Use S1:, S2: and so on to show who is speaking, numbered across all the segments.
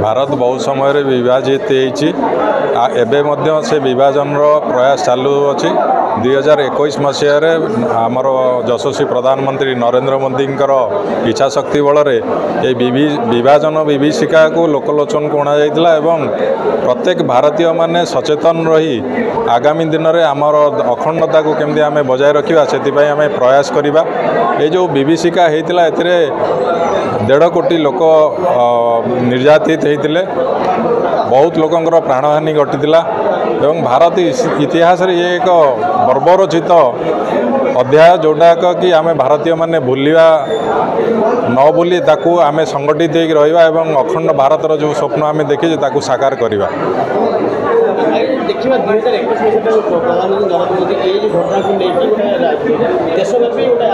S1: भारत बहुत समय विभाजित होती से विभाजन प्रयास चालू अच्छी 2021 मसीह आमर यशस्वी प्रधानमंत्री नरेंद्र मोदी इच्छा शक्ति बल विभाजन विभीषिका को लोकलोचन को अणाई एवं प्रत्येक भारतीय माने सचेतन रही आगामी दिन में आमर अखंडता को केमती आम बजाय रखा से आम प्रयास करवा। ये जो विभीषिका होता है 1.5 कोटी लोक निर्यातित होते बहुत लोकंर प्राणहानि घटीला एवं भारत इतिहास रे ये एक बर्बरचित अध्याय जोटाक कि आम भारतीय माने भूलिया न भूली ताकू आम संगठित हो रहा एवं अखंड भारतर जो स्वप्न आम देखी ताकू साकार करवा।
S2: देखिए 2021 प्रधानमंत्री नरेंद्र मोदी ये जो घटना को लेकिन देशव्यापी गोटे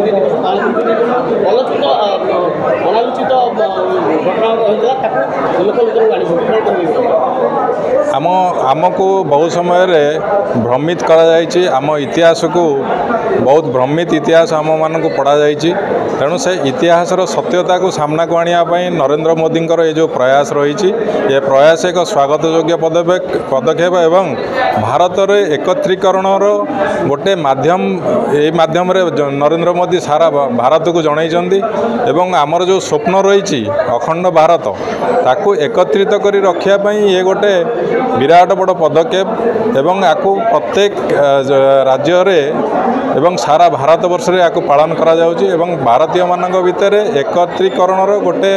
S2: दिवस पालन कर अनालोचित घटना
S1: आमको बहुत समय भ्रमित कर आम इतिहास को बहुत भ्रमित इतिहास आम मान पढ़ा तेणु से इतिहास सत्यता को सामना को आने नरेंद्र मोदी ये जो प्रयास रही ये प्रयास एक स्वागत योग्य पदक्षेप एवं भारत रे एकत्रीकरण गोटे माध्यम नरेंद्र मोदी सारा भारत को जनई एवं आमर जो स्वप्न रही अखंड भारत ताकू एकत्रित करी रखापी ये गोटे विराट बड़ पदक्षेप एवं आपको प्रत्येक राज्य रे एवं सारा भारत वर्ष रे आपको पालन करा जाउची एवं भारतीय मानक भितर एकत्रीकरण गोटे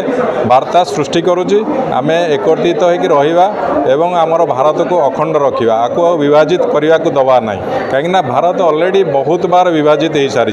S1: वार्ता सृष्टि करुची आमे एकत्रित होकर रहिबा एवं आमर भारत को अखंड रखिबा आपको विभाजित करने को दबा नहीं कहीं भारत ऑलरेडी बहुत बार विभाजित हो सारी।